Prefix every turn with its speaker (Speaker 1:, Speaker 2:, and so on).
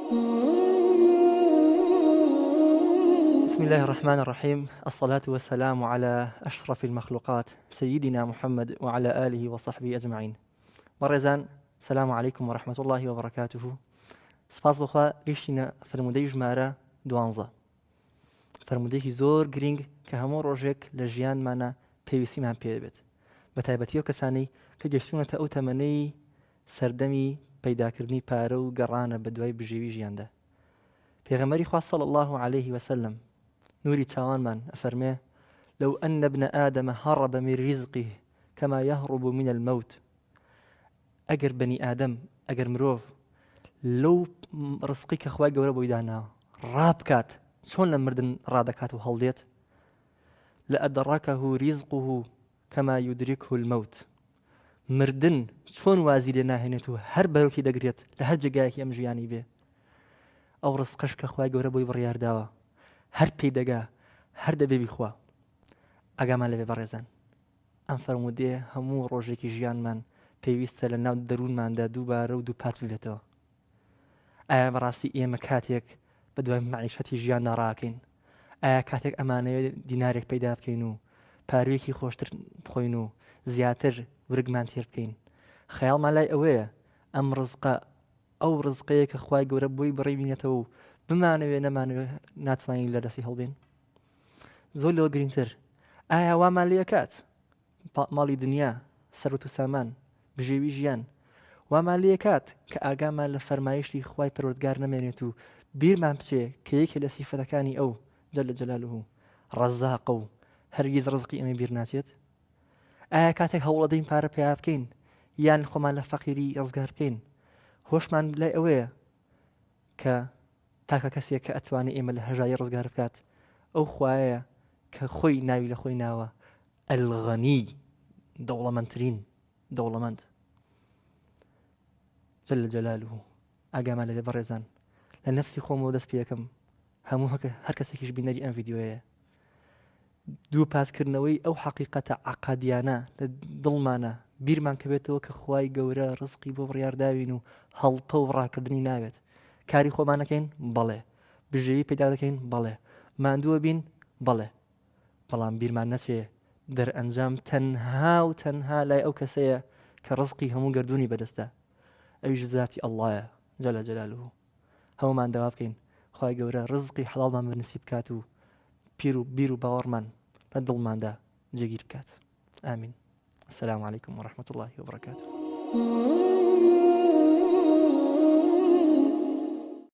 Speaker 1: بسم الله الرحمن الرحيم. الصلاة والسلام على أشرف المخلوقات سيدنا محمد وعلى آله وصحبه أجمعين. بەڕێزان، سلام عليكم ورحمة الله وبركاته. سپاس بخوا گەیشتینە فرموودەی ژمارە 12. فرموودەیەکی زۆر گرنگ کە هەموو ڕۆژێک لە ژیانمانە پێویستیمان پێ بێت، بە تایبەتی ئەو کەسانی کە گەشتونەتە ئەو تەمەنەی سەردەمی پەیداکردنی پارە و گەڕانە بە دوای بژێوی ژیاندا. پێغەمبەری خوا صلی الله عليه وسلم نوری چاوانمان ئەفەرمێ: لو أن ابن آدم هرب من رزقه كما يهرب من الموت. ئەگەر بەنی ئادەم، ئەگەر مرۆڤ لەو ڕزقی کە خوای گەورە بۆی داناوە ڕابکات چۆن لە مردن ڕادەکات و هەڵدێت، لأدركه رزقه كما يدركه الموت. مردن چۆن وازی لێ ناهێنێت و هەر بەرەوکی دەگرێت لە هەر جێگایەکی ئەم ژیانی بێ. ئەو ڕزقەش کە خوای گەورە بۆی بڕیارداوە هەر پێی دەگا، هەر دەبێ بیخوا. ئاگامان لەبێ بەڕێزان، ئەم فەرموودەیە هەموو ڕۆژێکی ژیانمان پێویستە لە ناو دەروونماندا دووبارە و دوو پات بێتەوە. ئایا بەڕاستی ئێمە کاتێک بە دوای مەعیشەتی ژیاندا ڕاکەین، ئایا کاتێک ئەمانەیە دینارێک پەیدا بکەین و پارەیەکی خۆشتر بخۆین و زیاتر ورگمان تێر بکەین، خەیاڵمان لای ئەوەیە ئەم ڕزقە ئەو ڕزقەیە کە خوای گەورە بۆی بڕێبینێتەوە و بمانەوێ نەمانەوێ ناتوانین لە دەستی هەڵبێن؟ زۆر لەوە گرنگتر، ئایا وامان لێ کات ماڵی دنیا، سەرەت و سامان، بژێوی ژیان وامان لێ کات کە ئاگامان لە فەرمایشتی خوای پەروەردگار نەمێنێت و بیرمان بچێ کە یەکێ لە سیفەتەکانی ئەو جەل جەلالوه ڕەزاقە و هەرگیز ڕزقی ئەمە بیر ناچێت؟ ئایا کاتێک هەوڵەدەین پارە پێیا بکەین یان خۆمان لە فەقیری ڕزگار بکەین، هۆشمان لای ئەوەیە کە تاکە کەسێک کە ئەتوانێت ئێمە لە هەژایی ڕزگار بکات ئەو خوایە کە خۆی ناوی لە خۆی ناوە ئەلغەنی، دەوڵەمەندترین دەوڵەمەند جل جەلالوه. ئاگامان لەبێ بەڕێزان، لە نەفسی خۆمەوە دەست پێەکەم هەموو هەر کەسێکیش بینەری ئەم ڤیدیۆیە دوو پاتکردنەوەی ئەو حەقیقەتە عەقەدیانە لە دڵمانە بیرمان کەبێتەوە کە خوای گەورە ڕزقی بۆ بڕیارداوین و هەڵپە و ڕاکردنی ناوێت. کاری خۆمانەکەین بەڵێ، بژێوی پەیدا دەکەین بەڵێ، ماندووە بین بەڵێ، بەڵام بیرمان نەچێ دەرئەنجام تەنها و تەنها لای ئەو کەسەیە کە ڕزقی هەموو گەردوونی بەدەستە، ئەویش ذاتی ئەڵڵایە جەل جەلالوه. هەموومان داوا بکەین خوای گەورە ڕزقی حەڵاڵمان بنسیب بکات و پیر و بیر و باوەڕمان لە دڵماندا جێگیر بکات. ئامین. السلام عليكم ورحمة الله وبركاته.